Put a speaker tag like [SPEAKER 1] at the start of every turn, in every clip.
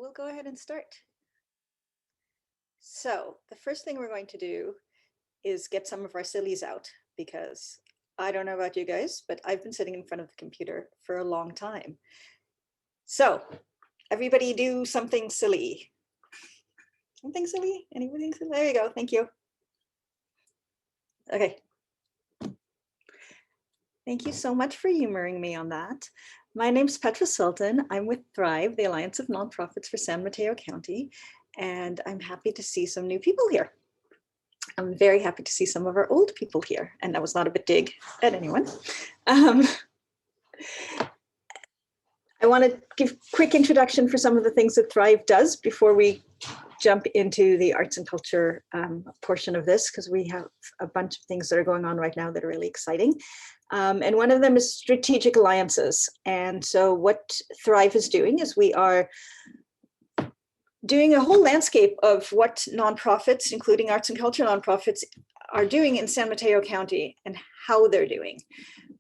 [SPEAKER 1] we'll go ahead and start. So the first thing we're going to do is get some of our sillies out, because I don't know about you guys, but I've been sitting in front of the computer for a long time. So everybody do something silly. Something silly? Anybody? There you go. Thank you. Okay. Thank you so much for humoring me on that. My name's Petra Sultan. I'm with Thrive, the Alliance of Nonprofits for San Mateo County, and I'm happy to see some new people here. I'm very happy to see some of our old people here, and that was not a big dig at anyone. I want to give a quick introduction for some of the things that Thrive does before we jump into the arts and culture portion of this, because we have a bunch of things that are going on right now that are really exciting. And one of them is strategic alliances. And so what Thrive is doing is we are doing a whole landscape of what nonprofits, including arts and culture nonprofits, are doing in San Mateo County and how they're doing.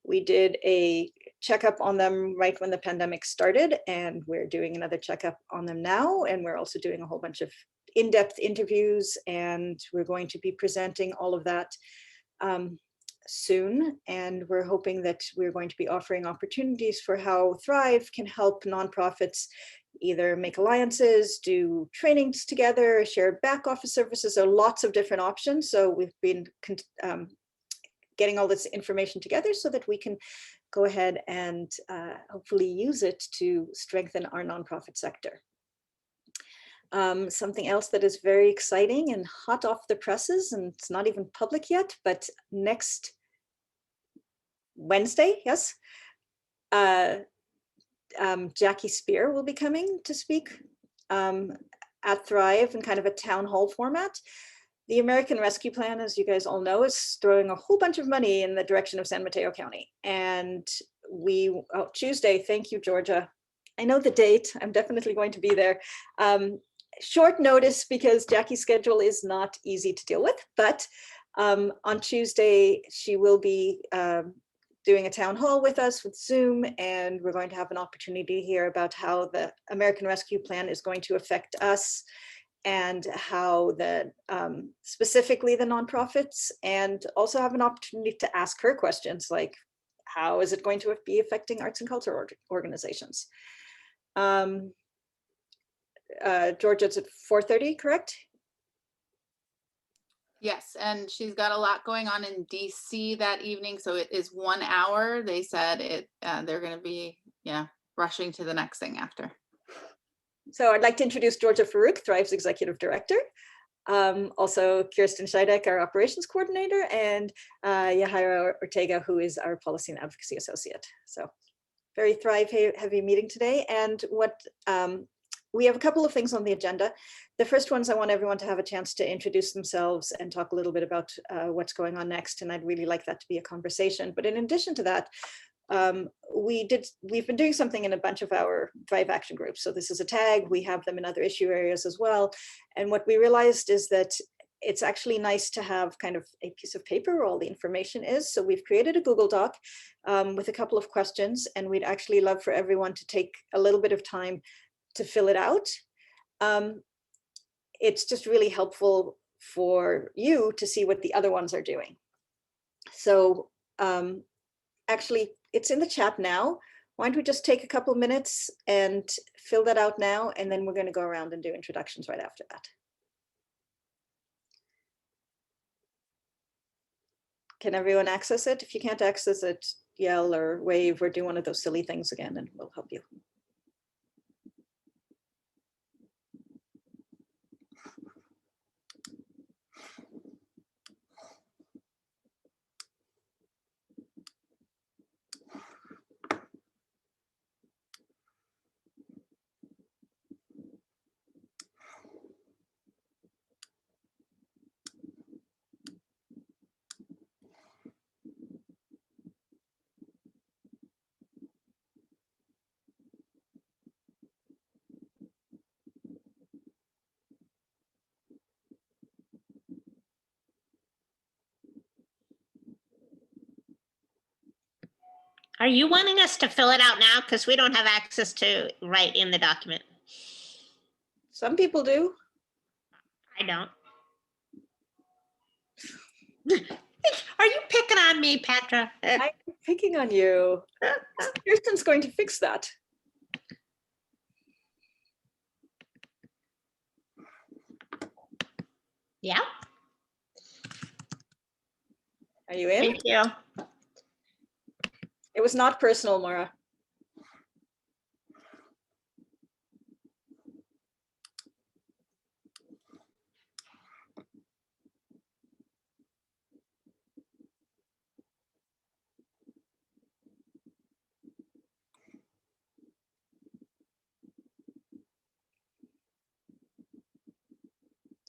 [SPEAKER 1] We did a checkup on them right when the pandemic started, and we're doing another checkup on them now. And we're also doing a whole bunch of in-depth interviews, and we're going to be presenting all of that soon. And we're hoping that we're going to be offering opportunities for how Thrive can help nonprofits either make alliances, do trainings together, share back office services. There are lots of different options. So we've been getting all this information together so that we can go ahead and hopefully use it to strengthen our nonprofit sector. Something else that is very exciting and hot off the presses, and it's not even public yet, but next Wednesday, yes, Jackie Spear will be coming to speak at Thrive in kind of a town hall format. The American Rescue Plan, as you guys all know, is throwing a whole bunch of money in the direction of San Mateo County. And Tuesday, thank you, Georgia. I know the date, I'm definitely going to be there. Short notice because Jackie's schedule is not easy to deal with, but on Tuesday, she will be doing a town hall with us with Zoom, and we're going to have an opportunity to hear about how the American Rescue Plan is going to affect us, and how the specifically the nonprofits, and also have an opportunity to ask her questions like, how is it going to be affecting arts and culture organizations? Georgia, it's at 4:30, correct?
[SPEAKER 2] Yes, and she's got a lot going on in DC that evening, so it is 1 hour. They said they're going to be rushing to the next thing after.
[SPEAKER 1] So I'd like to introduce Georgia Farouk, Thrive's Executive Director. Also Kirsten Scheidek, our Operations Coordinator, and Yahaira Ortega, who is our Policy and Advocacy Associate. So very Thrive heavy meeting today. And what we have a couple of things on the agenda. The first one is I want everyone to have a chance to introduce themselves and talk a little bit about what's going on next. And I'd really like that to be a conversation. But in addition to that, we've been doing something in a bunch of our Thrive action groups. So this is a tag, we have them in other issue areas as well. And what we realized is that it's actually nice to have kind of a piece of paper where all the information is. So we've created a Google Doc with a couple of questions, and we'd actually love for everyone to take a little bit of time to fill it out. It's just really helpful for you to see what the other ones are doing. So actually, it's in the chat now. Why don't we just take a couple minutes and fill that out now, and then we're going to go around and do introductions right after that. Can everyone access it? If you can't access it, yell or wave or do one of those silly things again, and we'll help you.
[SPEAKER 3] Are you wanting us to fill it out now? Because we don't have access to write in the document.
[SPEAKER 1] Some people do.
[SPEAKER 3] I don't. Are you picking on me, Petra?
[SPEAKER 1] I'm picking on you. Kirsten's going to fix that.
[SPEAKER 3] Yeah,
[SPEAKER 1] Are you in?
[SPEAKER 3] thank you.
[SPEAKER 1] It was not personal, Maura.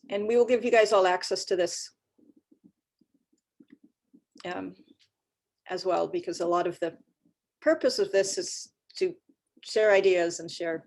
[SPEAKER 1] And we will give you guys all access to this as well, because a lot of the purpose of this is to share ideas and share.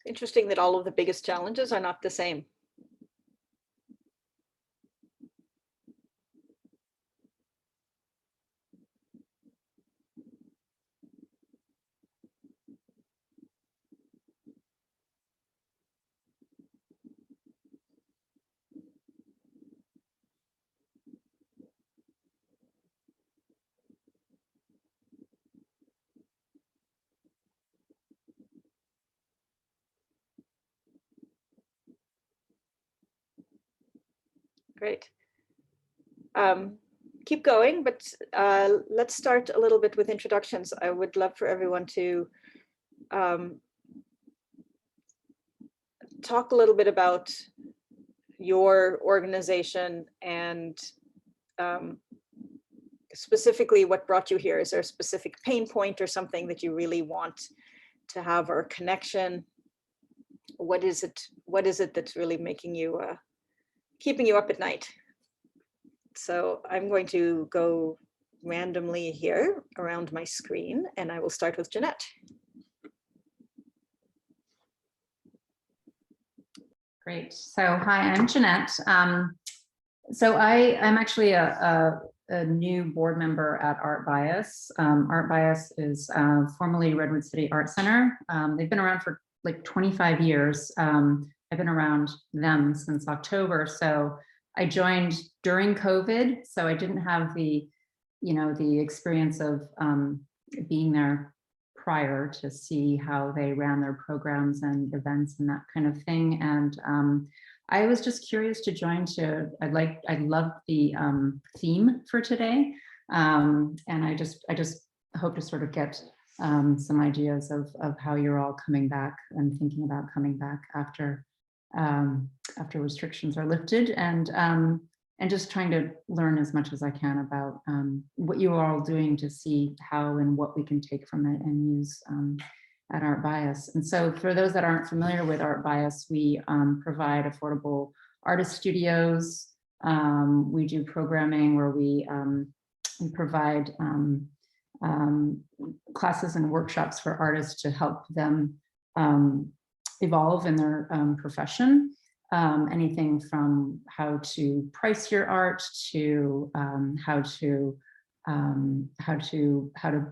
[SPEAKER 1] Interesting that all of the biggest challenges are not the same. Great. Keep going, but let's start a little bit with introductions. I would love for everyone to talk a little bit about your organization and specifically what brought you here. Is there a specific pain point or something that you really want to have, or a connection? What is it? What is it that's really making you, keeping you up at night? So I'm going to go randomly here around my screen, and I will start with Jeanette.
[SPEAKER 4] Great. So hi, I'm Jeanette. So I'm actually a new board member at Art Bias. Art Bias is formerly Redwood City Art Center. They've been around for like 25 years. I've been around them since October. So I joined during COVID. So I didn't have the, the experience of being there prior to see how they ran their programs and events and that kind of thing. And I was just curious to join I love the theme for today. And I just hope to sort of get some ideas of how you're all coming back and thinking about coming back after restrictions are lifted, and just trying to learn as much as I can about what you are all doing to see how and what we can take from it and use at Art Bias. And so for those that aren't familiar with Art Bias, we provide affordable artist studios. We do programming where we provide classes and workshops for artists to help them evolve in their profession. Anything from how to price your art to how to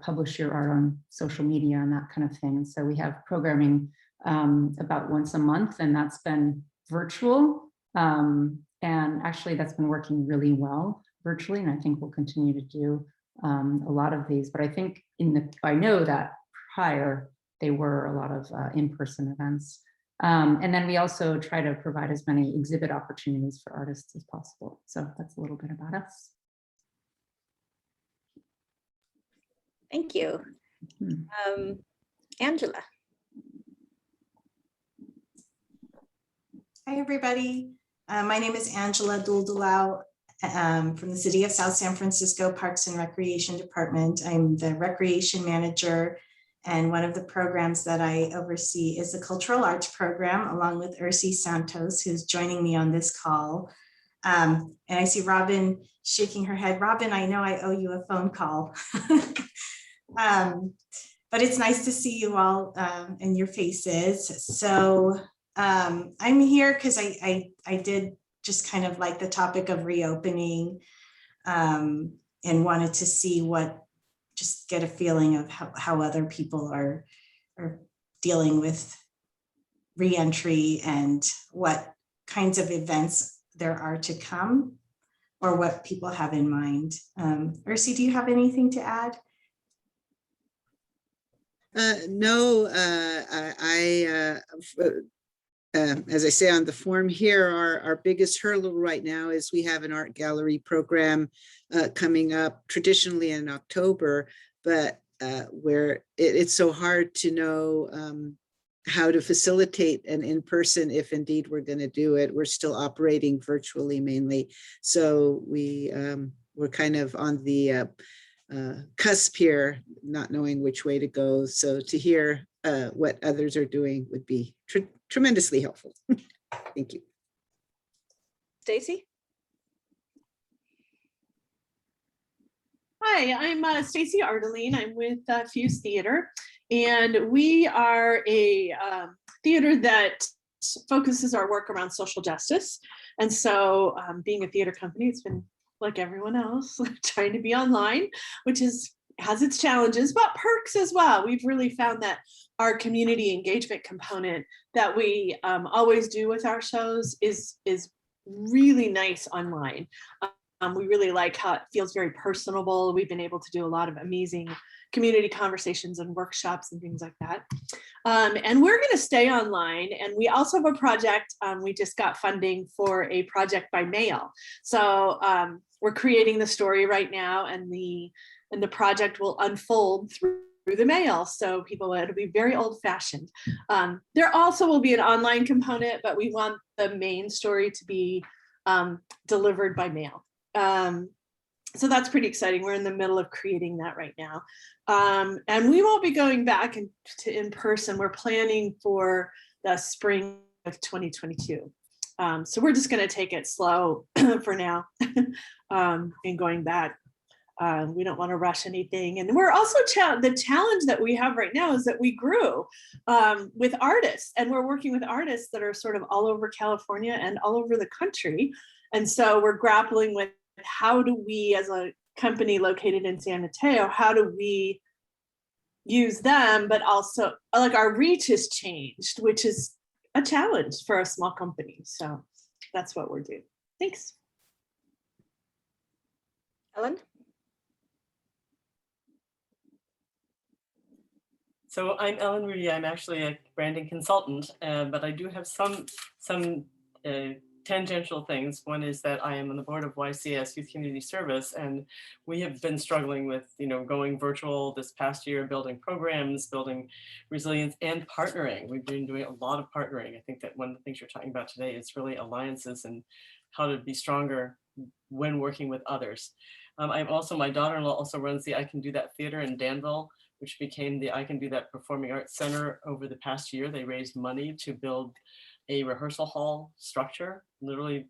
[SPEAKER 4] publish your art on social media and that kind of thing. So we have programming about once a month, and that's been virtual. And actually that's been working really well virtually. And I think we'll continue to do a lot of these, but I think I know that prior they were a lot of in-person events. And then we also try to provide as many exhibit opportunities for artists as possible. So that's a little bit about us.
[SPEAKER 1] Thank you. Angela.
[SPEAKER 5] Hi, everybody. My name is Angela Duldulau from the City of South San Francisco Parks and Recreation Department. I'm the recreation manager, and one of the programs that I oversee is the Cultural Arts Program, along with Ursi Santos, who's joining me on this call. And I see Robin shaking her head. Robin, I know I owe you a phone call. But it's nice to see you all and your faces. So I'm here because I did just kind of like the topic of reopening and wanted to see just get a feeling of how other people are dealing with reentry and what kinds of events there are to come or what people have in mind. Ursi, do you have anything to add?
[SPEAKER 6] No, as I say on the form here, our biggest hurdle right now is we have an art gallery program coming up traditionally in October, but where it's so hard to know how to facilitate an in-person if indeed we're going to do it. We're still operating virtually mainly. So we're kind of on the cusp here, not knowing which way to go. So to hear what others are doing would be tremendously helpful. Thank you.
[SPEAKER 1] Stacy?
[SPEAKER 7] Hi, I'm Stacy Ardeline. I'm with Fuse Theater, and we are a theater that focuses our work around social justice. And so being a theater company, it's been like everyone else, trying to be online, which has its challenges, but perks as well. We've really found that our community engagement component that we always do with our shows is really nice online. We really like how it feels very personable. We've been able to do a lot of amazing community conversations and workshops and things like that. And we're going to stay online. And we also have a project. We just got funding for a project by mail. So we're creating the story right now, and the project will unfold through the mail. So it'll be very old fashioned. There also will be an online component, but we want the main story to be delivered by mail. So that's pretty exciting. We're in the middle of creating that right now. And we won't be going back to in person. We're planning for the spring of 2022. So we're just going to take it slow for now in going back. We don't want to rush anything. And we're also, the challenge that we have right now is that we grew with artists, and we're working with artists that are sort of all over California and all over the country. And so we're grappling with how do we, as a company located in San Mateo, how do we use them, but also like our reach has changed, which is a challenge for a small company. So that's what we're doing. Thanks.
[SPEAKER 1] Ellen?
[SPEAKER 8] So I'm Ellen Rudy. I'm actually a branding consultant, but I do have some tangential things. One is that I am on the board of YCS Youth Community Service, and we have been struggling with, going virtual this past year, building programs, building resilience, and partnering. We've been doing a lot of partnering. I think that one of the things you're talking about today is really alliances and how to be stronger when working with others. My daughter-in-law also runs the I Can Do That Theater in Danville, which became the I Can Do That Performing Arts Center over the past year. They raised money to build a rehearsal hall structure, literally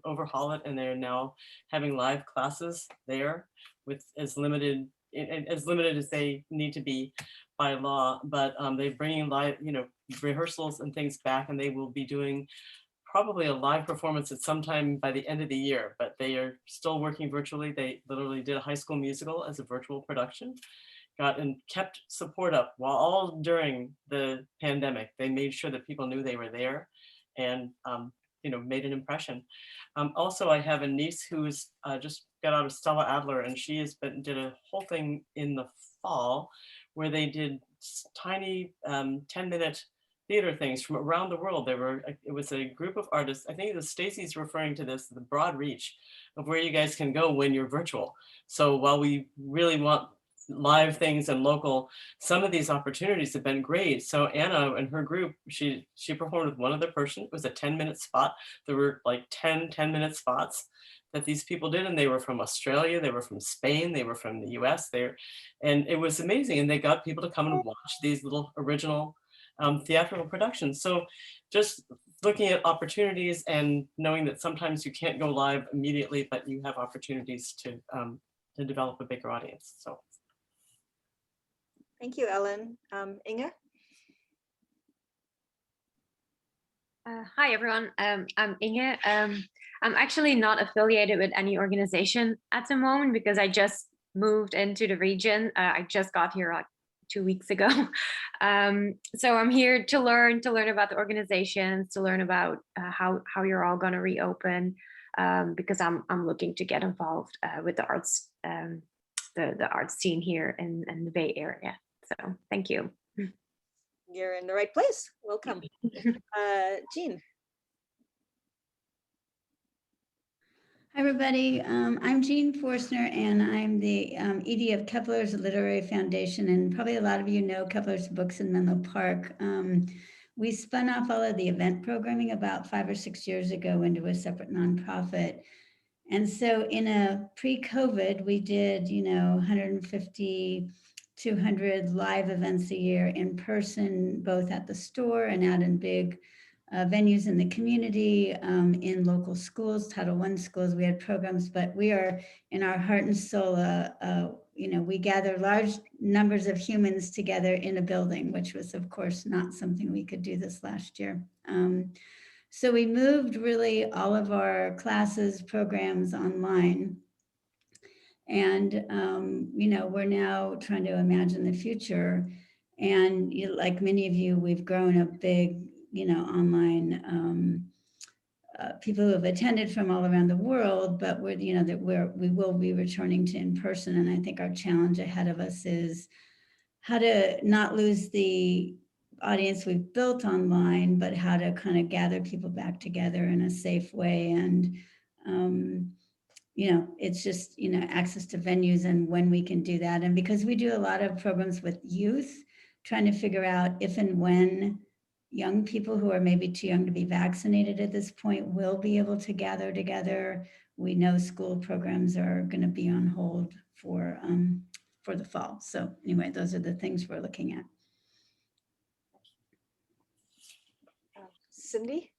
[SPEAKER 8] overhaul it, and they're now having live classes there with as limited as they need to be by law. But they're bringing live, rehearsals and things back, and they will be doing probably a live performance at some time by the end of the year. But they are still working virtually. They literally did a High School Musical as a virtual production. Got and kept support up while all during the pandemic. They made sure that people knew they were there, and made an impression. Also, I have a niece who's just got out of Stella Adler, and she did a whole thing in the fall where they did tiny 10-minute theater things from around the world. It was a group of artists. I think Stacy's referring to this, the broad reach of where you guys can go when you're virtual. So while we really want live things and local, some of these opportunities have been great. So Anna and her group, she performed with one other person. It was a 10-minute spot. There were like 10-minute spots that these people did, and they were from Australia, they were from Spain, they were from the US and it was amazing. And they got people to come and watch these little original theatrical productions. So just looking at opportunities and knowing that sometimes you can't go live immediately, but you have opportunities to develop a bigger audience. So
[SPEAKER 1] Thank you, Ellen. Inge?
[SPEAKER 9] Hi, everyone. I'm Inge. I'm actually not affiliated with any organization at the moment because I just moved into the region. I just got here like 2 weeks ago. So I'm here to learn about the organizations, to learn about how you're all going to reopen, because I'm looking to get involved with the arts, the arts scene here in the Bay Area. So thank you.
[SPEAKER 1] You're in the right place. Welcome. Jean.
[SPEAKER 10] Hi, everybody. I'm Jean Forstner, and I'm the ED of Kepler's Literary Foundation. And probably a lot of you know Kepler's Books in Menlo Park. We spun off all of the event programming about 5 or 6 years ago into a separate nonprofit. And so in a pre-COVID, we did, 150, 200 live events a year in person, both at the store and out in big venues in the community, in local schools, Title I schools. We had programs, but we are in our heart and soul, we gather large numbers of humans together in a building, which was, of course, not something we could do this last year. So we moved really all of our classes, programs online. And, we're now trying to imagine the future. And like many of you, we've grown a big, online people who have attended from all around the world, but we will be returning to in person. And I think our challenge ahead of us is how to not lose the audience we've built online, but how to kind of gather people back together in a safe way. And, it's just, access to venues and when we can do that. And because we do a lot of programs with youth, trying to figure out if and when young people who are maybe too young to be vaccinated at this point will be able to gather together. We know school programs are going to be on hold for the fall. So anyway, those are the things we're looking at.
[SPEAKER 1] Cindy?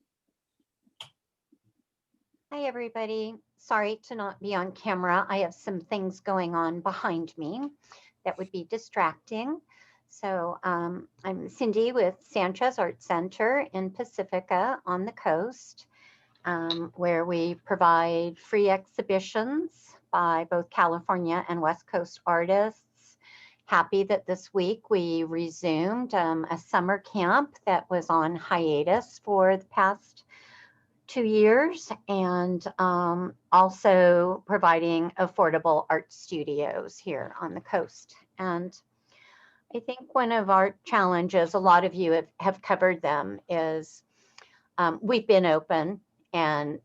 [SPEAKER 11] Hi, everybody. Sorry to not be on camera. I have some things going on behind me that would be distracting. So I'm Cindy with Sanchez Art Center in Pacifica on the coast, where we provide free exhibitions by both California and West Coast artists. Happy that this week we resumed a summer camp that was on hiatus for the past 2 years, and also providing affordable art studios here on the coast. And I think one of our challenges, a lot of you have covered them, is we've been open. And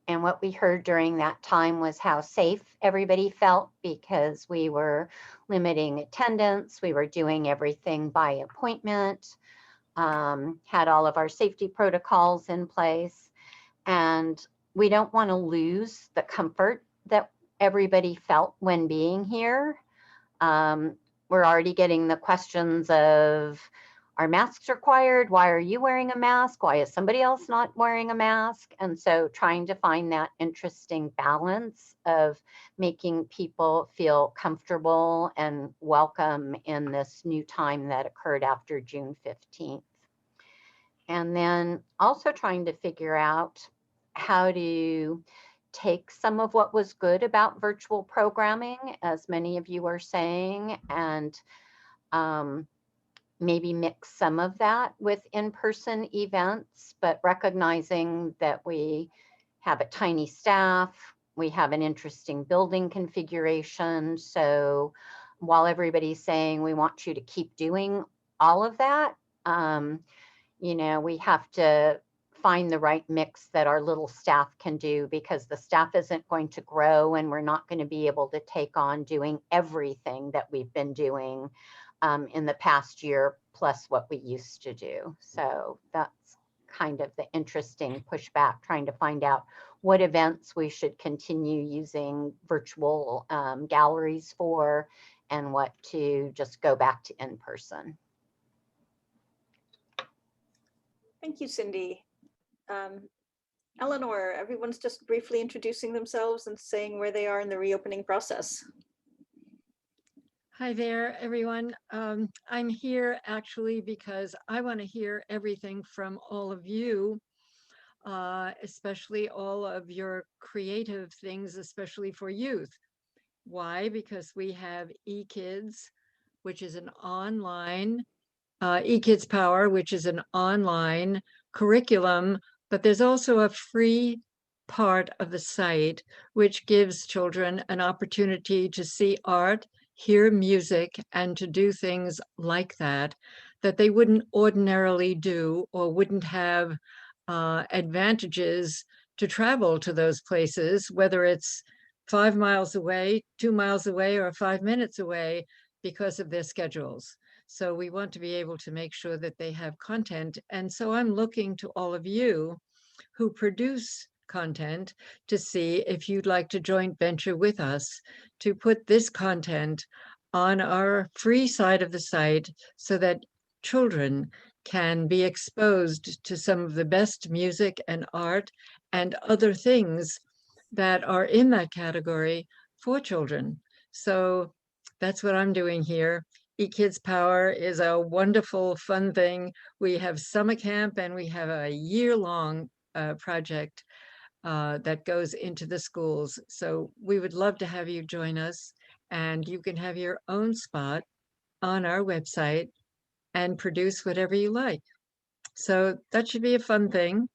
[SPEAKER 11] what we heard during that time was how safe everybody felt because we were limiting attendance. We were doing everything by appointment, had all of our safety protocols in place. And we don't want to lose the comfort that everybody felt when being here. We're already getting the questions of, are masks required? Why are you wearing a mask? Why is somebody else not wearing a mask? And so trying to find that interesting balance of making people feel comfortable and welcome in this new time that occurred after June 15th. And then also trying to figure out how to take some of what was good about virtual programming, as many of you are saying, and maybe mix some of that with in-person events, but recognizing that we have a tiny staff, we have an interesting building configuration. So while everybody's saying we want you to keep doing all of that, you know, we have to find the right mix that our little staff can do, because the staff isn't going to grow and we're not going to be able to take on doing everything that we've been doing in the past year, plus what we used to do. So that's kind of the interesting pushback, trying to find out what events we should continue using virtual galleries for, and what to just go back to in person.
[SPEAKER 1] Thank you, Cindy. Eleanor, everyone's just briefly introducing themselves and saying where they are in the reopening process.
[SPEAKER 12] Hi there, everyone. I'm here actually because I want to hear everything from all of you, especially all of your creative things, especially for youth. Why? Because we have eKids, which is an online, eKids Power, which is an online curriculum, but there's also a free part of the site which gives children an opportunity to see art, hear music, and to do things like that they wouldn't ordinarily do, or wouldn't have advantages to travel to those places, whether it's 5 miles away, 2 miles away, or 5 minutes away, because of their schedules. So we want to be able to make sure that they have content. And so I'm looking to all of you who produce content to see if you'd like to joint venture with us to put this content on our free side of the site, so that children can be exposed to some of the best music and art and other things that are in that category for children. So that's what I'm doing here. eKids Power is a wonderful, fun thing. We have summer camp and we have a year-long project that goes into the schools. So we would love to have you join us, and you can have your own spot on our website and produce whatever you like. So that should be a fun thing.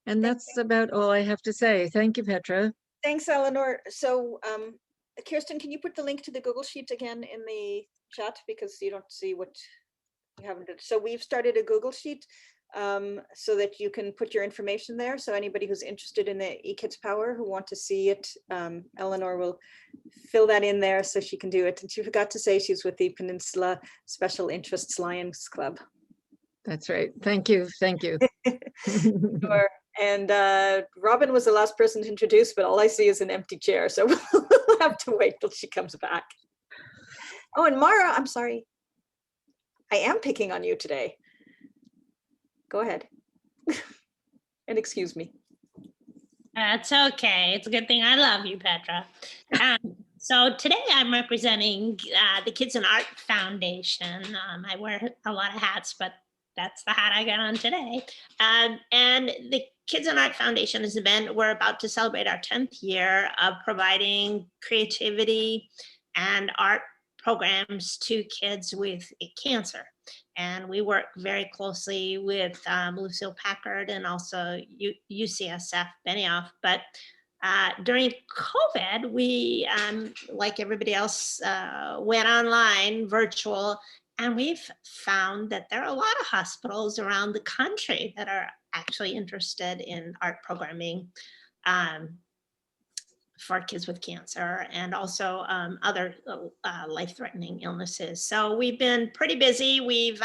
[SPEAKER 12] And that's about all I have to say. Thank you, Petra.
[SPEAKER 1] Thanks, Eleanor. So Kirsten, can you put the link to the Google Sheet again in the chat, because you don't see what you haven't done. So we've started a Google Sheet so that you can put your information there. So anybody who's interested in the eKids Power, who want to see it, Eleanor will fill that in there so she can do it. And she forgot to say she's with the Peninsula Special Interests Lions Club.
[SPEAKER 12] That's right. Thank you. Thank you.
[SPEAKER 1] Sure. And Robin was the last person to introduce, but all I see is an empty chair. So we'll have to wait till she comes back. Oh, and Mara, I'm sorry. I am picking on you today. Go ahead. And excuse me.
[SPEAKER 3] That's okay. It's a good thing I love you, Petra. So today I'm representing the Kids in Art Foundation. I wear a lot of hats, but that's the hat I got on today. And the Kids in Art Foundation is an event. We're about to celebrate our 10th year of providing creativity and art programs to kids with cancer. And we work very closely with Lucille Packard and also UCSF Benioff. But during COVID, we, like everybody else, went online, virtual, and we've found that there are a lot of hospitals around the country that are actually interested in art programming for kids with cancer, and also other life-threatening illnesses. So we've been pretty busy. We've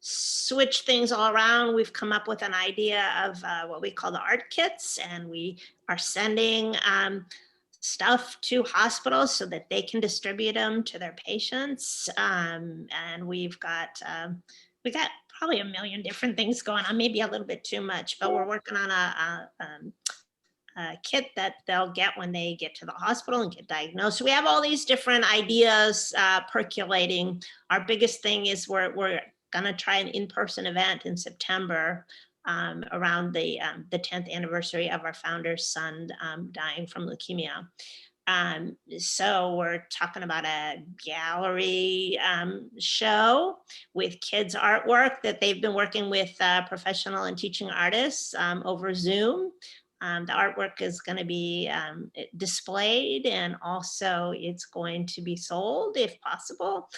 [SPEAKER 3] switched things all around. We've come up with an idea of what we call the art kits, and we are sending stuff to hospitals so that they can distribute them to their patients. And we've got probably a million different things going on, maybe a little bit too much, but we're working on a kit that they'll get when they get to the hospital and get diagnosed. So we have all these different ideas percolating. Our biggest thing is we're gonna try an in-person event in September around the 10th anniversary of our founder's son dying from leukemia. So we're talking about a gallery show with kids' artwork that they've been working with professional and teaching artists over Zoom. The artwork is going to be displayed, and also it's going to be sold if possible.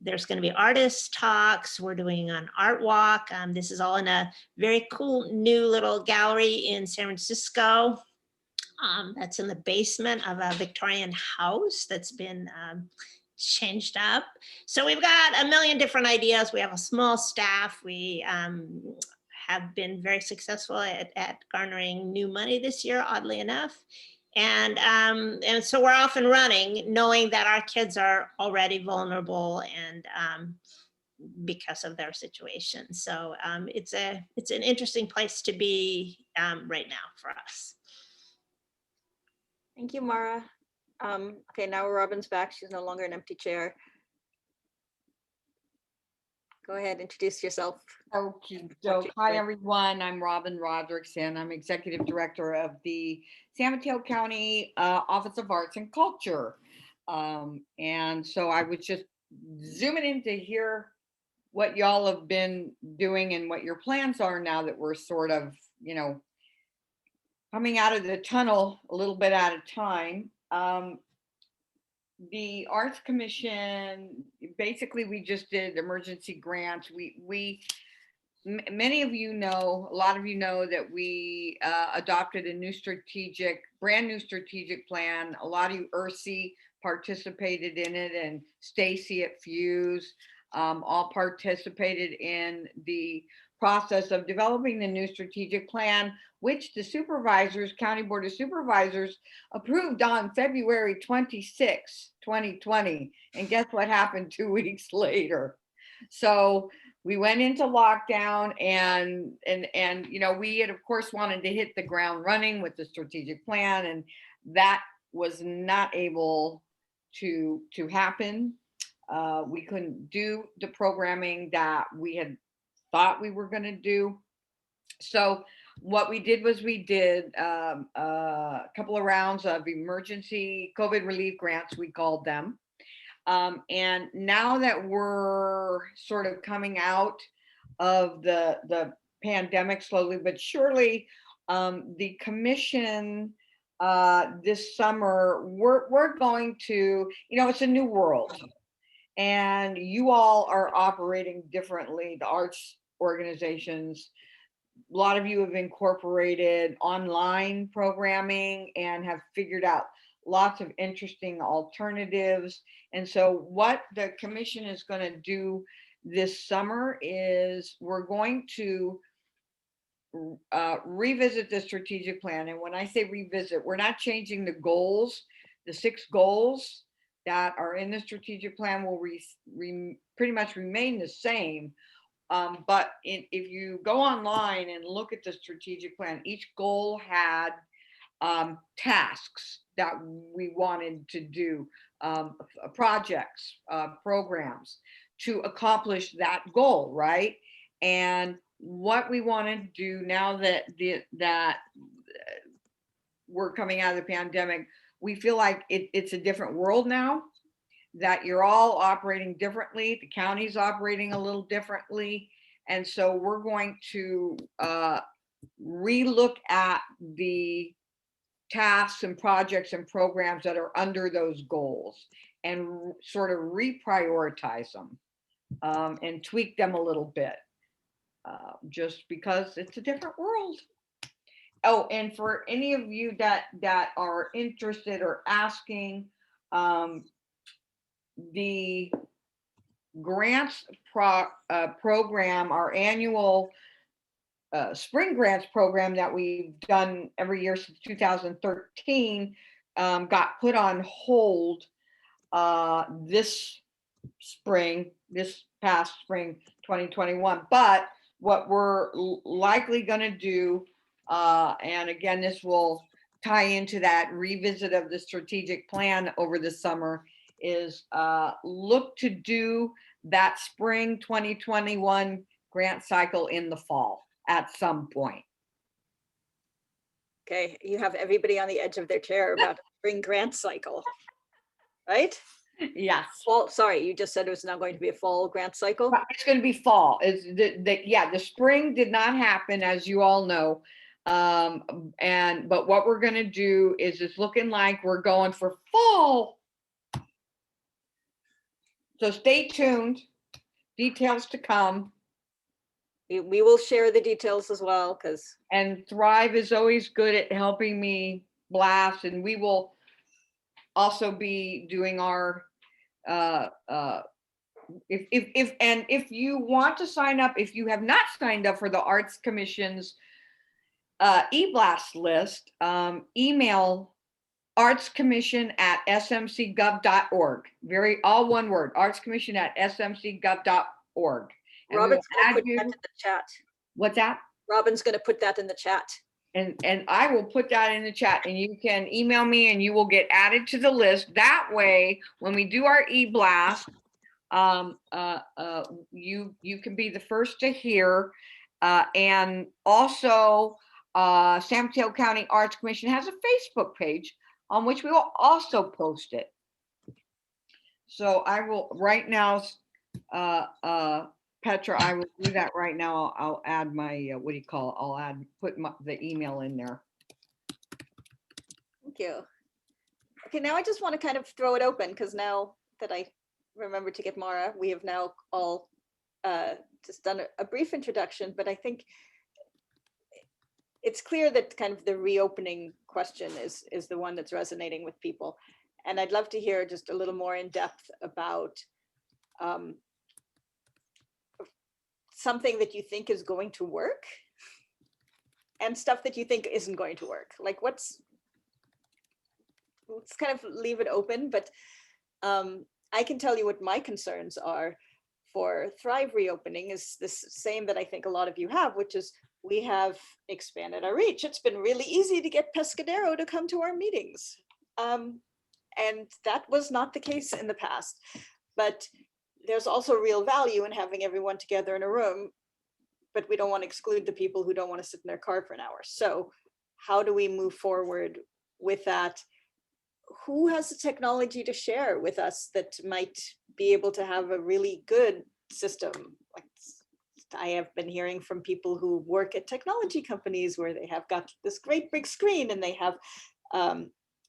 [SPEAKER 3] There's going to be artist talks. We're doing an art walk. This is all in a very cool new little gallery in San Francisco. That's in the basement of a Victorian house that's been changed up. So we've got a million different ideas. We have a small staff. We have been very successful at garnering new money this year, oddly enough. And so we're off and running, knowing that our kids are already vulnerable and because of their situation. So it's an interesting place to be right now for us.
[SPEAKER 1] Thank you, Mara. Okay, now Robin's back. She's no longer an empty chair. Go ahead, introduce yourself.
[SPEAKER 13] Okay, so hi everyone, I'm Robin Rodrickson. I'm Executive Director of the San Mateo County Office of Arts and Culture. And so I was just zooming in to hear what y'all have been doing and what your plans are now that we're sort of, you know, coming out of the tunnel a little bit at a time. The Arts Commission, basically we just did emergency grants. Many of you know, a lot of you know that we adopted a new brand new strategic plan. A lot of you, Ursi, participated in it, and Stacy at Fuse all participated in the process of developing the new strategic plan, which the supervisors, County Board of Supervisors, approved on February 26, 2020. And guess what happened 2 weeks later? So we went into lockdown, and you know, we had of course wanted to hit the ground running with the strategic plan, and that was not able to happen. We couldn't do the programming that we had thought we were going to do. So what we did was we did a couple of rounds of emergency COVID relief grants, we called them. And now that we're sort of coming out of the pandemic slowly but surely, the commission this summer, we're going to, you know, it's a new world. And you all are operating differently, the arts organizations. A lot of you have incorporated online programming and have figured out lots of interesting alternatives. And so what the commission is going to do this summer is we're going to revisit the strategic plan. And when I say revisit, we're not changing the goals. The 6 goals that are in the strategic plan will pretty much remain the same. But if you go online and look at the strategic plan, each goal had tasks that we wanted to do, projects, programs to accomplish that goal, right? And what we want to do now that we're coming out of the pandemic, we feel like it's a different world now, that you're all operating differently. The county's operating a little differently. And so we're going to relook at the tasks and projects and programs that are under those goals and sort of reprioritize them and tweak them a little bit, just because it's a different world. Oh, and for any of you that are interested or asking, the grants program, our annual spring grants program that we've done every year since 2013, got put on hold this past spring 2021. But what we're likely going to do, and again, this will tie into that revisit of the strategic plan over the summer, is look to do that spring 2021 grant cycle in the fall at some point.
[SPEAKER 1] Okay, you have everybody on the edge of their chair about spring grant cycle, right?
[SPEAKER 13] Yes.
[SPEAKER 1] Well, sorry, you just said it was now going to be a fall grant cycle.
[SPEAKER 13] It's going to be fall. It's yeah, the spring did not happen, as you all know. But what we're going to do is it's looking like we're going for fall. So stay tuned. Details to come.
[SPEAKER 1] We will share the details as well, because
[SPEAKER 13] And Thrive is always good at helping me blast, and we will also be doing our if you want to sign up, if you have not signed up for the Arts Commission's e-blast list, email artscommission@smcgov.org. All one word, artscommission@smcgov.org. And we will
[SPEAKER 1] Robin's going to
[SPEAKER 13] add
[SPEAKER 1] put
[SPEAKER 13] you.
[SPEAKER 1] that in the chat.
[SPEAKER 13] What's that?
[SPEAKER 1] Robin's going to put that in the chat.
[SPEAKER 13] And I will put that in the chat, and you can email me and you will get added to the list. That way, when we do our e-blast, you can be the first to hear. And also, San Mateo County Arts Commission has a Facebook page on which we will also post it. So I will right now, Petra, I will do that right now. I'll add my, what do you call it? I'll put the email in there.
[SPEAKER 1] Thank you. Okay, now I just want to kind of throw it open, because now that I remember to get Mara, we have now all just done a brief introduction, but I think it's clear that kind of the reopening question is the one that's resonating with people. And I'd love to hear just a little more in depth about something that you think is going to work and stuff that you think isn't going to work. Like let's kind of leave it open, but I can tell you what my concerns are for Thrive reopening is this same that I think a lot of you have, which is we have expanded our reach. It's been really easy to get Pescadero to come to our meetings. And that was not the case in the past, but there's also real value in having everyone together in a room, but we don't want to exclude the people who don't want to sit in their car for an hour. So how do we move forward with that? Who has the technology to share with us that might be able to have a really good system? Like I have been hearing from people who work at technology companies where they have got this great big screen and they have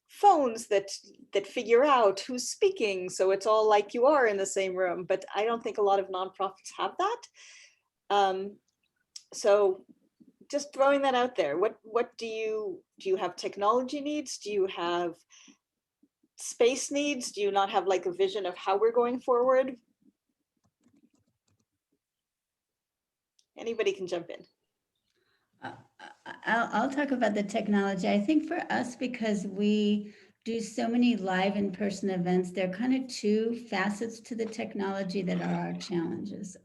[SPEAKER 1] phones that figure out who's speaking. So it's all like you are in the same room, but I don't think a lot of nonprofits have that. So just throwing that out there, what do you have technology needs? Do you have space needs? Do you not have like a vision of how we're going forward? Anybody can jump in.
[SPEAKER 10] I'll talk about the technology. I think for us, because we do so many live in-person events, there are kind of two facets to the technology that are our challenges.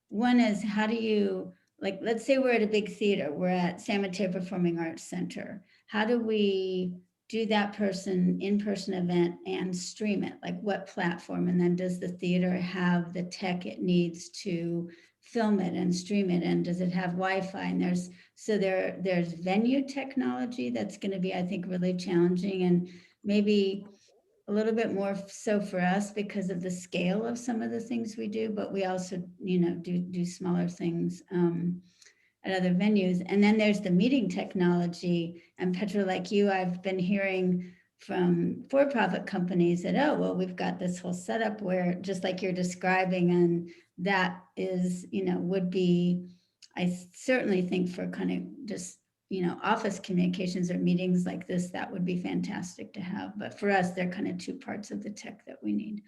[SPEAKER 10] One is how do you, like, let's say we're at a big theater, we're at San Mateo Performing Arts Center. How do we do that in-person event and stream it? Like what platform? And then does the theater have the tech it needs to film it and stream it? And does it have Wi-Fi? And there's venue technology that's going to be, I think, really challenging, and maybe a little bit more so for us because of the scale of some of the things we do, but we also, do smaller things at other venues. And then there's the meeting technology. And Petra, like you, I've been hearing from for-profit companies that, oh, well, we've got this whole setup where just like you're describing, and that is, would be, I certainly think for kind of just, office communications or meetings like this, that would be fantastic to have. But for us, they're kind of two parts of the tech that we need.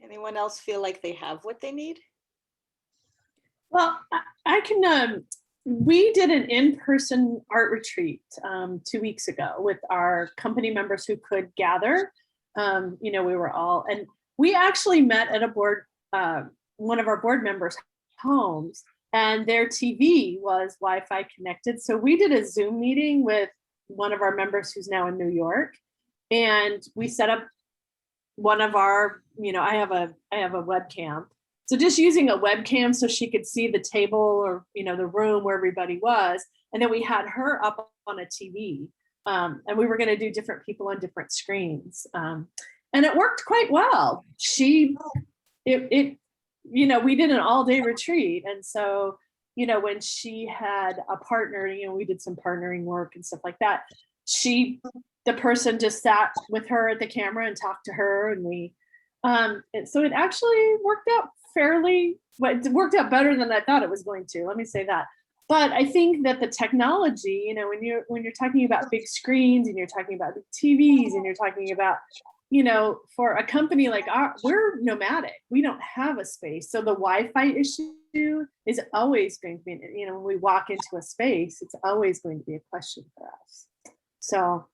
[SPEAKER 1] Anyone else feel like they have what they need?
[SPEAKER 7] Well, I can, we did an in-person art retreat 2 weeks ago with our company members who could gather. We were all, and we actually met at a board, one of our board members' homes, and their TV was Wi-Fi connected. So we did a Zoom meeting with one of our members who's now in New York, and we set up one of our, I have a webcam. So just using a webcam so she could see the table or, the room where everybody was. And then we had her up on a TV. And we were going to do different people on different screens. And it worked quite well. We did an all-day retreat. And so, when she had a partner, we did some partnering work and stuff like that. The person just sat with her at the camera and talked to her. And so it actually worked out it worked out better than I thought it was going to, let me say that. But I think that the technology, when you're talking about big screens and you're talking about big TVs and you're talking about, for a company like we're nomadic, we don't have a space. So the Wi-Fi issue is always going to be, when we walk into a space, it's always going to be a question for us. So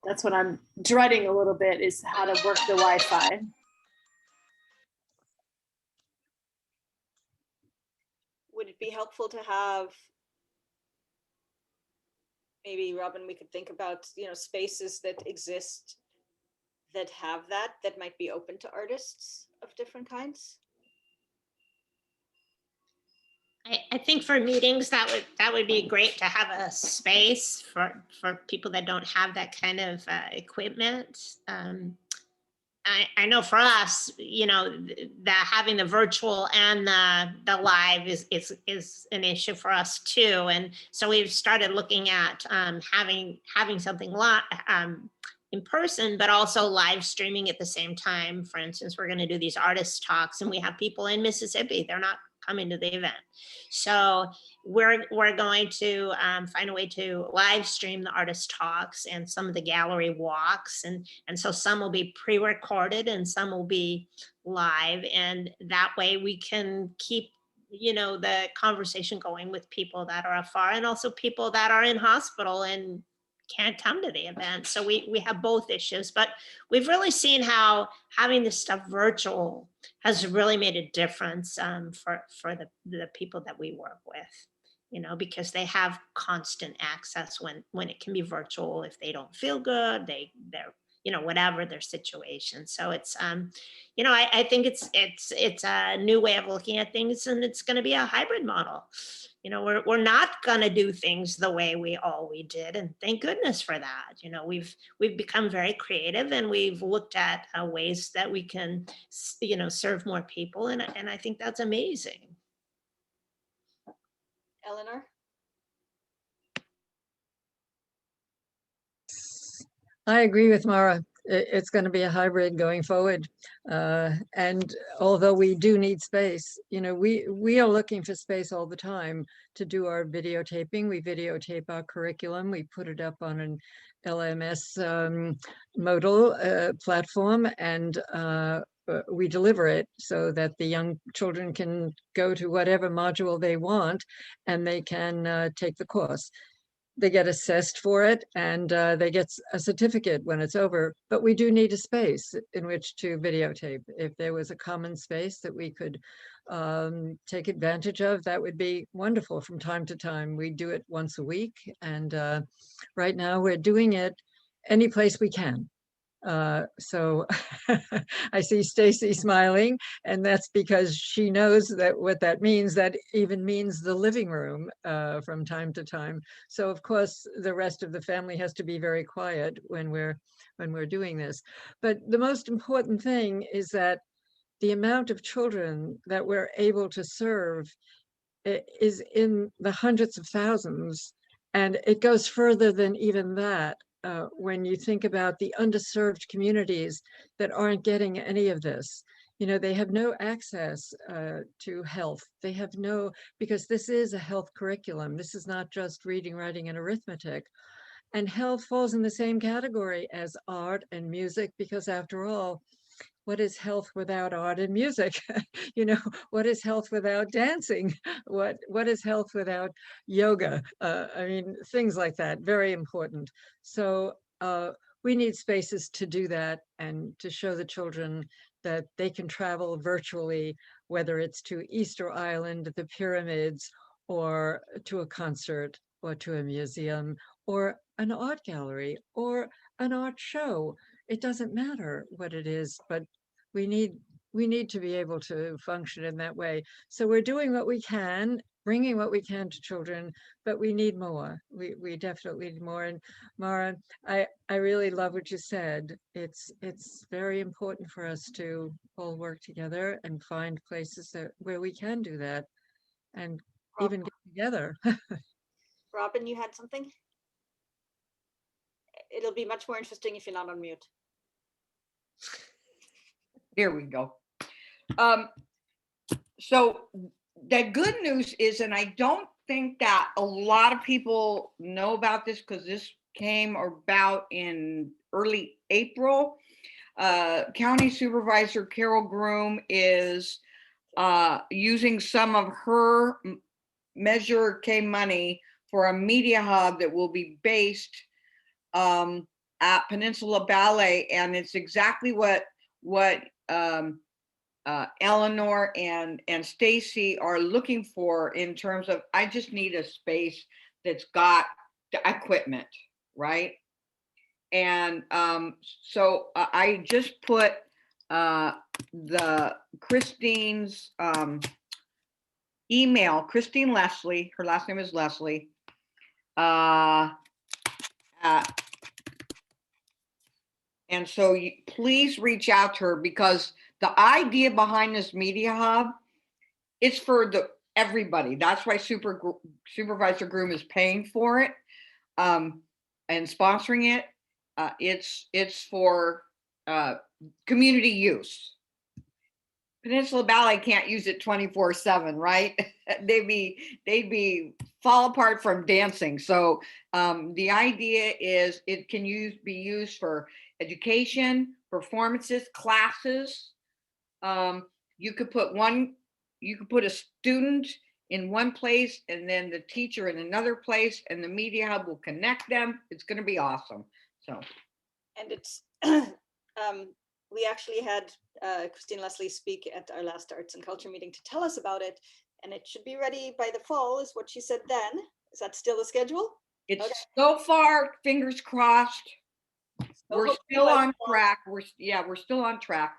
[SPEAKER 7] that's what I'm dreading a little bit, is how to work the Wi-Fi.
[SPEAKER 1] Would it be helpful to have, maybe Robin, we could think about, spaces that exist that have that might be open to artists of different kinds?
[SPEAKER 3] I think for meetings, that would be great to have a space for people that don't have that kind of equipment. I know for us, having the virtual and the live is an issue for us too. And so we've started looking at having something in person, but also live streaming at the same time. For instance, we're going to do these artist talks, and we have people in Mississippi. They're not coming to the event. So we're going to find a way to live stream the artist talks and some of the gallery walks. And so some will be pre-recorded and some will be live. And that way we can keep, the conversation going with people that are afar, and also people that are in hospital and can't come to the event. So we have both issues, but we've really seen how having this stuff virtual has really made a difference for the people that we work with, because they have constant access when it can be virtual. If they don't feel good, they're whatever their situation. So it's I think it's a new way of looking at things, and it's going to be a hybrid model. We're not going to do things the way we always did, and thank goodness for that. We've become very creative, and we've looked at ways that we can serve more people, and I think that's amazing.
[SPEAKER 1] Eleanor?
[SPEAKER 12] I agree with Mara. It's going to be a hybrid going forward. And although we do need space, we are looking for space all the time to do our videotaping. We videotape our curriculum. We put it up on an LMS modal platform, and we deliver it so that the young children can go to whatever module they want, and they can take the course. They get assessed for it, and they get a certificate when it's over. But we do need a space in which to videotape. If there was a common space that we could take advantage of, that would be wonderful. From time to time, we do it once a week, and right now we're doing it any place we can. So I see Stacy smiling, and that's because she knows that what that means. That even means the living room from time to time. So of course the rest of the family has to be very quiet when we're doing this. But the most important thing is that the amount of children that we're able to serve is in the hundreds of thousands, and it goes further than even that. When you think about the underserved communities that aren't getting any of this, they have no access to health. They have because this is a health curriculum. This is not just reading, writing, and arithmetic. And health falls in the same category as art and music, because after all, what is health without art and music? What is health without dancing? What is health without yoga? Things like that, very important. So we need spaces to do that, and to show the children that they can travel virtually, whether it's to Easter Island, the pyramids, or to a concert, or to a museum, or an art gallery, or an art show. it doesn't matter what it is, but we need to be able to function in that way. So we're doing what we can, bringing what we can to children, but we need more. We definitely need more. And Mara, I really love what you said. It's very important for us to all work together and find places where we can do that and even get together.
[SPEAKER 1] Robin, you had something? It'll be much more interesting if you're not on mute.
[SPEAKER 13] There we go. So the good news is, and I don't think that a lot of people know about this because this came about in early April. County Supervisor Carol Groom is using some of her Measure K money for a media hub that will be based at Peninsula Ballet, and it's exactly what Eleanor and Stacy are looking for in terms of, I just need a space that's got the equipment, right? And so I just put the Christine's email, Christine Leslie, her last name is Leslie, and so please reach out to her, because the idea behind this media hub, it's for everybody. That's why Supervisor Groom is paying for it and sponsoring it. It's for community use. Peninsula Ballet can't use it 24/7, right? they'd be fall apart from dancing. So the idea is it can be used for education, performances, classes. You could put a student in one place and then the teacher in another place, and the media hub will connect them. It's going to be awesome. So,
[SPEAKER 1] and it's we actually had Christine Leslie speak at our last Arts and Culture meeting to tell us about it, and it should be ready by the fall, is what she said then. Is that still the schedule?
[SPEAKER 13] It's so far, fingers crossed. So we're still on track. We're still on track.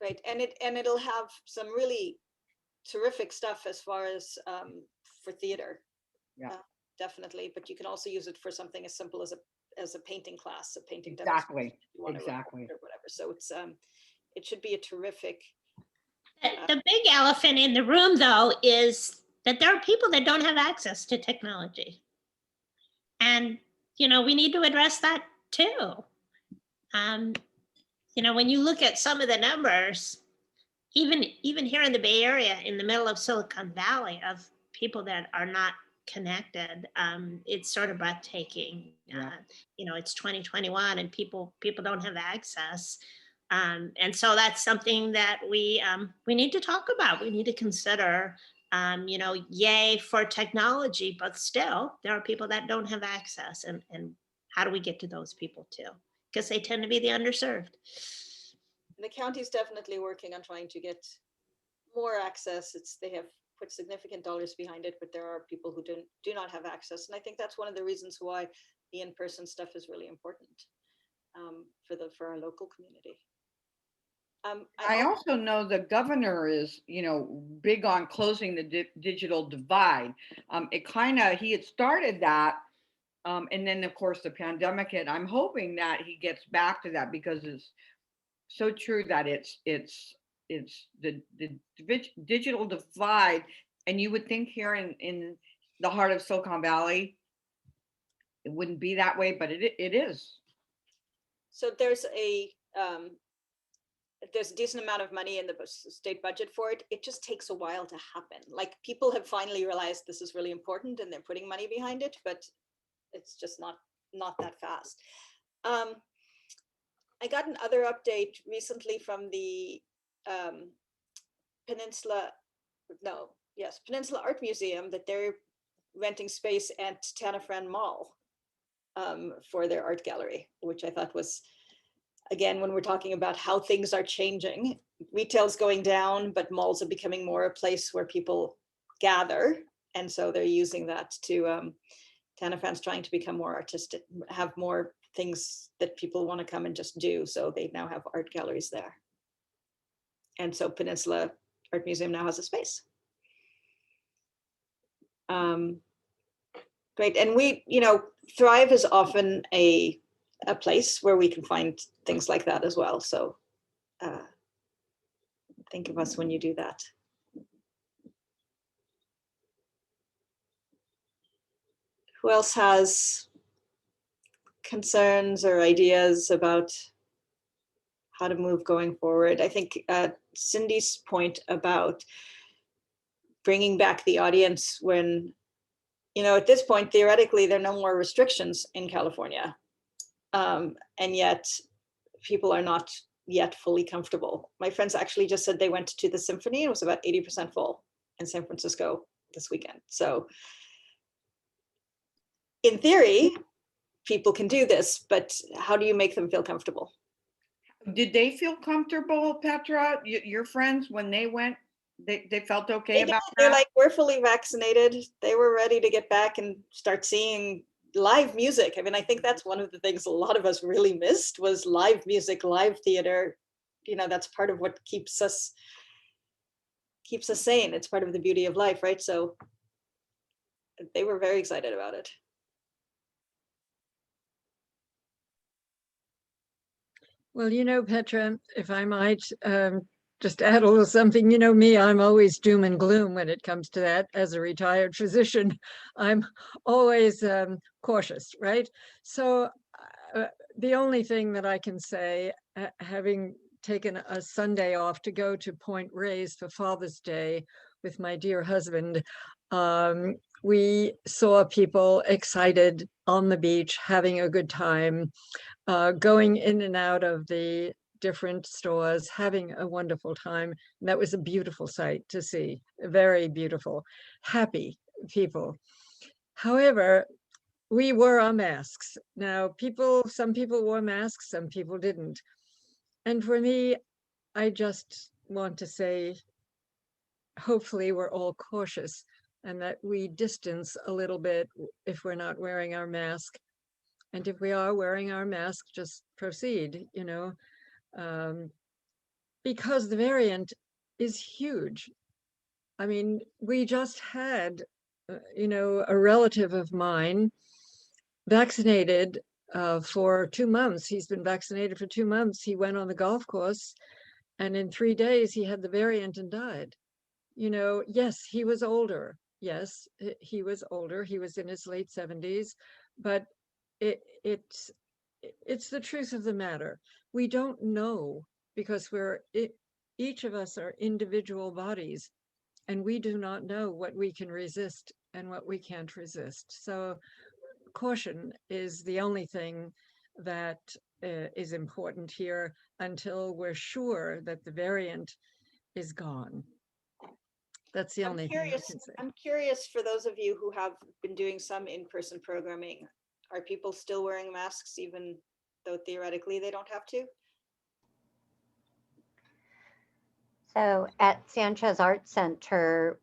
[SPEAKER 1] Right, and it'll have some really terrific stuff as far as for theater.
[SPEAKER 13] Yeah,
[SPEAKER 1] definitely. But you can also use it for something as simple as a painting class, a painting
[SPEAKER 13] exactly,
[SPEAKER 1] or whatever. So it's it should be a terrific.
[SPEAKER 3] The big elephant in the room, though, is that there are people that don't have access to technology, and we need to address that too. When you look at some of the numbers, even here in the Bay Area, in the middle of Silicon Valley, of people that are not connected, it's sort of breathtaking.
[SPEAKER 13] Yeah.
[SPEAKER 3] It's 2021 and people don't have access. And so that's something that we need to talk about. We need to consider, yay for technology, but still there are people that don't have access, and how do we get to those people too? Because they tend to be the underserved.
[SPEAKER 1] The county's definitely working on trying to get more access. They have put significant dollars behind it, but there are people who do not have access. And I think that's one of the reasons why the in-person stuff is really important for our local community.
[SPEAKER 13] I also know the governor is, big on closing the digital divide. He had started that. And then of course the pandemic hit. I'm hoping that he gets back to that, because it's so true that it's the digital divide. And you would think here in the heart of Silicon Valley, it wouldn't be that way, but it is.
[SPEAKER 1] So there's a decent amount of money in the state budget for it. It just takes a while to happen. Like, people have finally realized this is really important and they're putting money behind it, but it's just not that fast. I got another update recently from the Peninsula Art Museum, that they're renting space at Tanafran Mall for their art gallery, which I thought was, again, when we're talking about how things are changing, retail's going down, but malls are becoming more a place where people gather. And so they're using that to, Tanafran's trying to become more artistic, have more things that people want to come and just do. So they now have art galleries there. And so Peninsula Art Museum now has a space. Great. And we, Thrive is often a place where we can find things like that as well. So think of us when you do that. Who else has concerns or ideas about how to move going forward? I think Cindy's point about bringing back the audience when, at this point, theoretically, there are no more restrictions in California. And yet people are not yet fully comfortable. My friends actually just said they went to the symphony. It was about 80% full in San Francisco this weekend. So in theory, people can do this, but how do you make them feel comfortable?
[SPEAKER 13] Did they feel comfortable, Petra? Your friends, when they went, they felt okay about that?
[SPEAKER 1] They're like, we're fully vaccinated. They were ready to get back and start seeing live music. I mean, I think that's one of the things a lot of us really missed was live music, live theater. That's part of what keeps us sane. It's part of the beauty of life, right? So they were very excited about it.
[SPEAKER 12] Well, Petra, if I might just add a little something, me, I'm always doom and gloom when it comes to that. As a retired physician, I'm always cautious, right? So the only thing that I can say, having taken a Sunday off to go to Point Reyes for Father's Day with my dear husband, we saw people excited on the beach, having a good time, going in and out of the different stores, having a wonderful time. And that was a beautiful sight to see, very beautiful, happy people. However, we wore our masks. Now, some people wore masks, some people didn't. And for me, I just want to say, hopefully we're all cautious and that we distance a little bit if we're not wearing our mask. And if we are wearing our mask, just proceed, because the variant is huge. I mean, we just had, a relative of mine vaccinated for 2 months. He's been vaccinated for 2 months. He went on the golf course and in 3 days he had the variant and died. Yes, he was older. Yes, he was older. He was in his late 70s, but it's the truth of the matter. We don't know because each of us are individual bodies and we do not know what we can resist and what we can't resist. So caution is the only thing that is important here until we're sure that the variant is gone. That's the only thing I can say.
[SPEAKER 1] I'm curious for those of you who have been doing some in-person programming, are people still wearing masks even though theoretically they don't have to?
[SPEAKER 11] So at Sanchez Art Center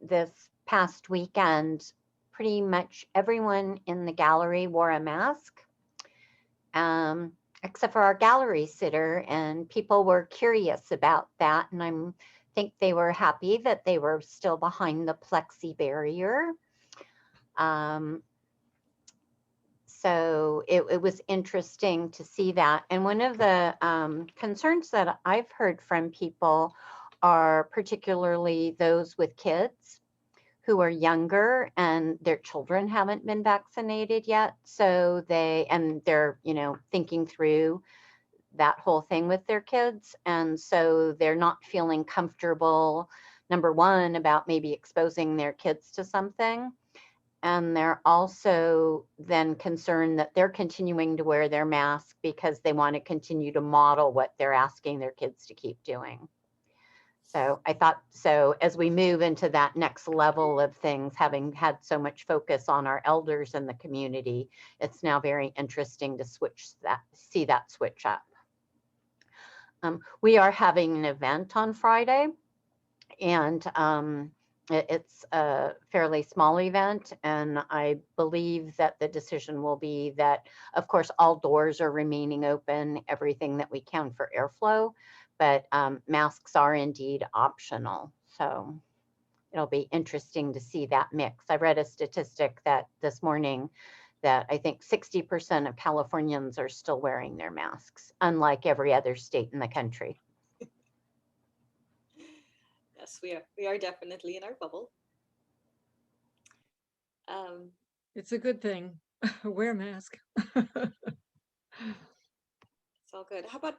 [SPEAKER 11] this past weekend, pretty much everyone in the gallery wore a mask, except for our gallery sitter, and people were curious about that. And I think they were happy that they were still behind the plexi barrier. So it was interesting to see that. And one of the concerns that I've heard from people are particularly those with kids who are younger and their children haven't been vaccinated yet. So they're, thinking through that whole thing with their kids. And so they're not feeling comfortable, number one, about maybe exposing their kids to something. And they're also then concerned that they're continuing to wear their mask because they want to continue to model what they're asking their kids to keep doing. So I thought, so as we move into that next level of things, having had so much focus on our elders in the community, it's now very interesting to see that switch up. We are having an event on Friday, and It's a fairly small event, and I believe that the decision will be that, of course, all doors are remaining open, everything that we can for airflow, but masks are indeed optional. So it'll be interesting to see that mix. I read a statistic that this morning that I think 60% of Californians are still wearing their masks, unlike every other state in the country.
[SPEAKER 1] Yes, we are definitely in our bubble.
[SPEAKER 12] It's a good thing. Wear a mask.
[SPEAKER 1] It's all good. How about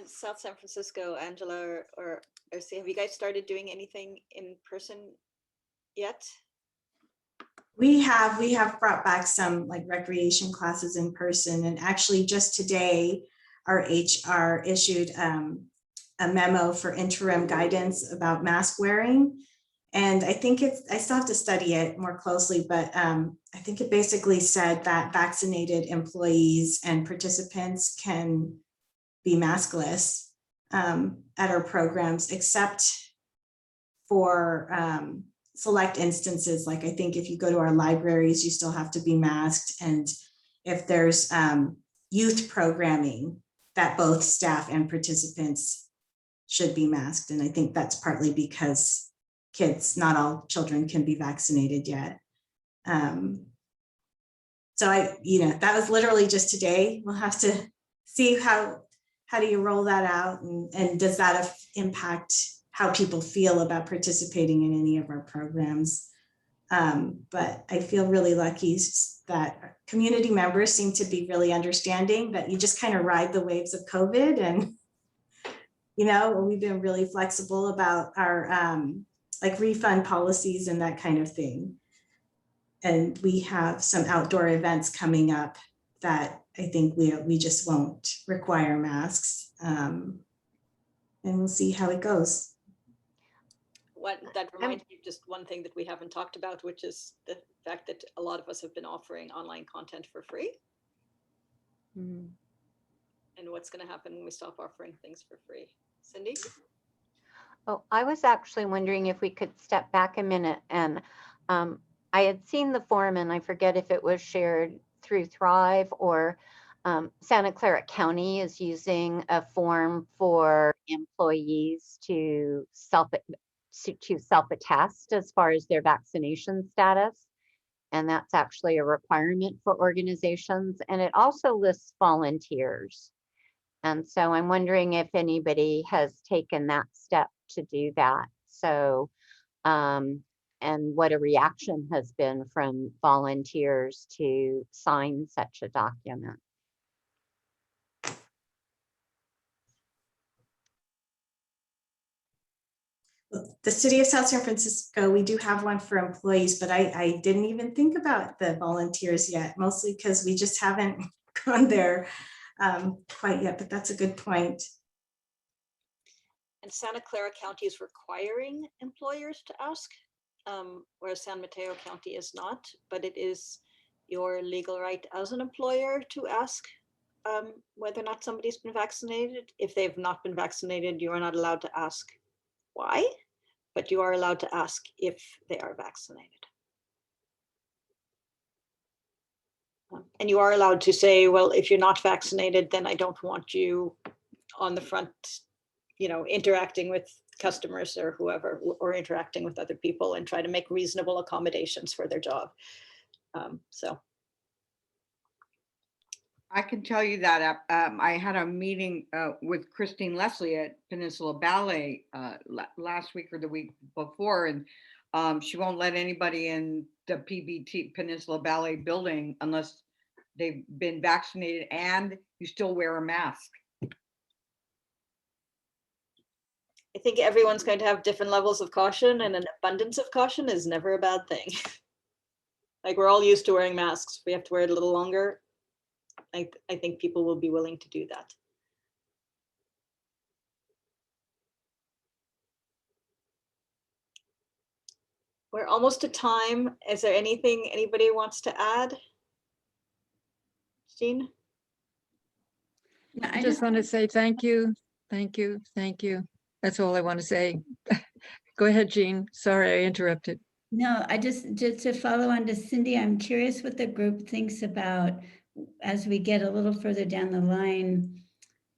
[SPEAKER 1] South San Francisco, Angela or Ersi? Have you guys started doing anything in person yet?
[SPEAKER 5] We have brought back some like recreation classes in person, and actually just today, our HR issued a memo for interim guidance about mask wearing. And I think I still have to study it more closely, but I think it basically said that vaccinated employees and participants can be maskless at our programs, except for select instances. Like I think if you go to our libraries, you still have to be masked. And if there's youth programming, that both staff and participants should be masked. And I think that's partly because kids, not all children can be vaccinated yet. So that was literally just today. We'll have to see how do you roll that out, and does that impact how people feel about participating in any of our programs. But I feel really lucky that community members seem to be really understanding that you just kind of ride the waves of COVID, and we've been really flexible about our like refund policies and that kind of thing. And we have some outdoor events coming up that I think we just won't require masks, and we'll see how it goes.
[SPEAKER 1] That reminds me of just one thing that we haven't talked about, which is the fact that a lot of us have been offering online content for free.
[SPEAKER 11] Mm-hmm.
[SPEAKER 1] And what's going to happen when we stop offering things for free? Cindy?
[SPEAKER 11] Oh, I was actually wondering if we could step back a minute, and I had seen the form, and I forget if it was shared through Thrive or Santa Clara County is using a form for employees to self-attest as far as their vaccination status. And that's actually a requirement for organizations. And it also lists volunteers. And so I'm wondering if anybody has taken that step to do that. So, and what a reaction has been from volunteers to sign such a document.
[SPEAKER 5] The city of South San Francisco, we do have one for employees, but I didn't even think about the volunteers yet, mostly because we just haven't gone there quite yet, but that's a good point.
[SPEAKER 1] And Santa Clara County is requiring employers to ask, whereas San Mateo County is not, but it is your legal right as an employer to ask whether or not somebody's been vaccinated. If they've not been vaccinated, you are not allowed to ask why, but you are allowed to ask if they are vaccinated. And you are allowed to say, well, if you're not vaccinated, then I don't want you on the front, interacting with customers or whoever, or interacting with other people, and try to make reasonable accommodations for their job. So.
[SPEAKER 13] I can tell you that I had a meeting with Christine Leslie at Peninsula Ballet last week or the week before, and she won't let anybody in the PBT Peninsula Ballet building unless they've been vaccinated and you still wear a mask.
[SPEAKER 1] I think everyone's going to have different levels of caution, and an abundance of caution is never a bad thing. Like, we're all used to wearing masks. We have to wear it a little longer. I think people will be willing to do that. We're almost at time. Is there anything anybody wants to add? Jean?
[SPEAKER 12] I just want to say thank you, thank you, thank you. That's all I want to say. Go ahead, Jean. Sorry, I interrupted.
[SPEAKER 10] No, just to follow on to Cindy, I'm curious what the group thinks about as we get a little further down the line,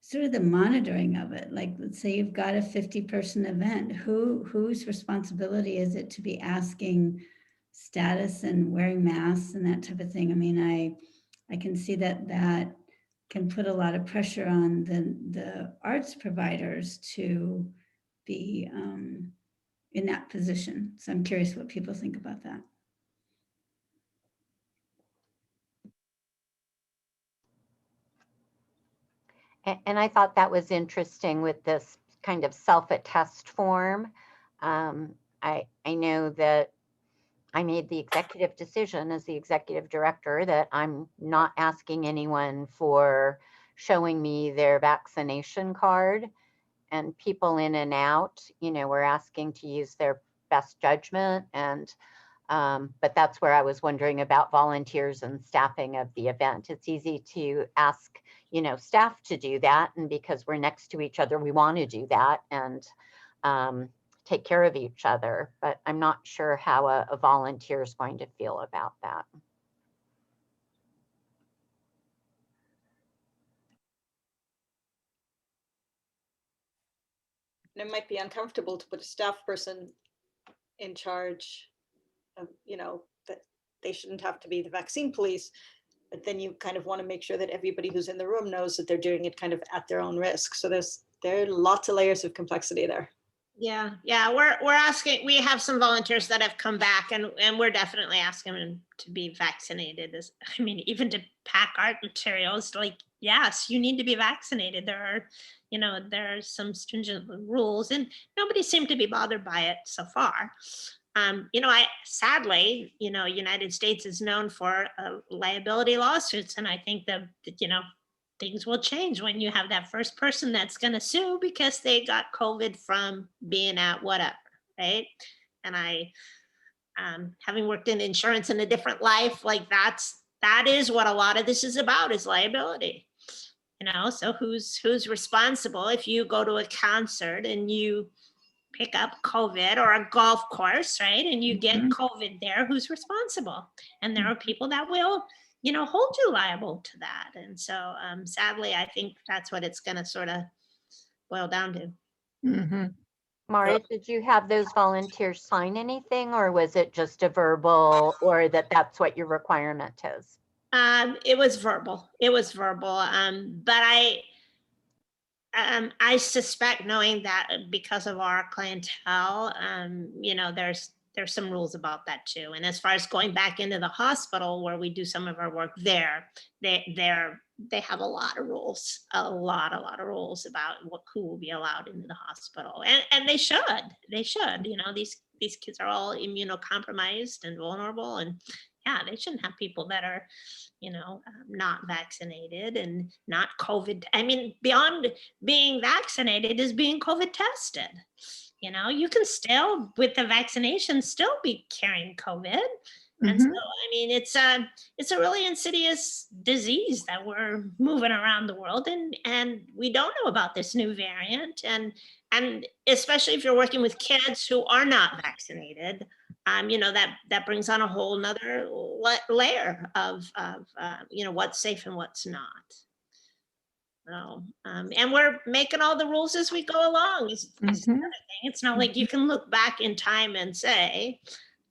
[SPEAKER 10] sort of the monitoring of it. Like, let's say you've got a 50-person event, whose responsibility is it to be asking status and wearing masks and that type of thing? I mean, I can see that can put a lot of pressure on the arts providers to be in that position. So I'm curious what people think about that.
[SPEAKER 11] And I thought that was interesting with this kind of self-attest form. I know that I made the executive decision as the executive director that I'm not asking anyone for showing me their vaccination card, and people in and out, we're asking to use their best judgment. And but that's where I was wondering about volunteers and staffing of the event. It's easy to ask, staff to do that. And because we're next to each other, we want to do that and take care of each other. But I'm not sure how a volunteer is going to feel about that.
[SPEAKER 1] And it might be uncomfortable to put a staff person in charge of, that they shouldn't have to be the vaccine police. But then you kind of want to make sure that everybody who's in the room knows that they're doing it kind of at their own risk. So there are lots of layers of complexity there.
[SPEAKER 3] Yeah, we're asking, we have some volunteers that have come back and we're definitely asking them to be vaccinated. Even to pack art materials, like, yes, you need to be vaccinated. There are some stringent rules and nobody seemed to be bothered by it so far. Sadly, United States is known for liability lawsuits. And I think that, things will change when you have that first person that's going to sue because they got COVID from being at whatever, right? And I, having worked in insurance in a different life, like that is what a lot of this is about, is liability. So who's responsible if you go to a concert and you pick up COVID, or a golf course, right? And you get COVID there, who's responsible? And there are people that will hold you liable to that. And so sadly, I think that's what it's going to sort of boil down to.
[SPEAKER 12] Mm-hmm.
[SPEAKER 11] Mara, did you have those volunteers sign anything, or was it just a verbal, or that's what your requirement is?
[SPEAKER 3] It was verbal. But I suspect, knowing that because of our clientele, there's some rules about that too. And as far as going back into the hospital where we do some of our work there, they have a lot of rules, a lot of rules about who will be allowed into the hospital. And they should, these kids are all immunocompromised and vulnerable, and yeah, they shouldn't have people that are, not vaccinated and not COVID. Beyond being vaccinated is being COVID tested. You can still, with the vaccination, still be carrying COVID. And so, it's a really insidious disease that we're moving around the world, and we don't know about this new variant. And especially if you're working with kids who are not vaccinated, that brings on a whole nother layer of what's safe and what's not. So, and we're making all the rules as we go along. It's not like you can look back in time and say,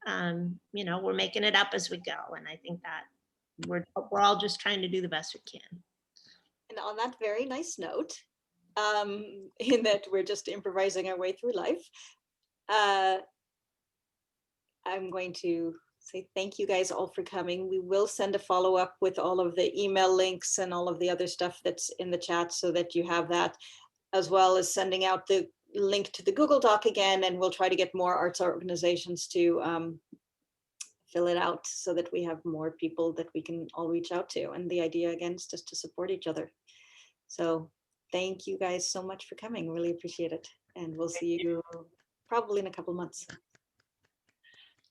[SPEAKER 3] we're making it up as we go. And I think that we're all just trying to do the best we can.
[SPEAKER 1] And on that very nice note, in that we're just improvising our way through life, I'm going to say thank you guys all for coming. We will send a follow-up with all of the email links and all of the other stuff that's in the chat so that you have that, as well as sending out the link to the Google Doc again, and we'll try to get more arts organizations to fill it out so that we have more people that we can all reach out to. And the idea, again, is just to support each other. So thank you guys so much for coming. Really appreciate it. And we'll see you probably in a couple months.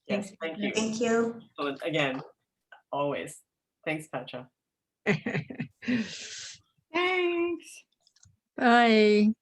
[SPEAKER 8] Yes, thank you.
[SPEAKER 5] Thank you.
[SPEAKER 8] So again, always. Thanks, Petra.
[SPEAKER 13] Thanks.
[SPEAKER 12] Bye.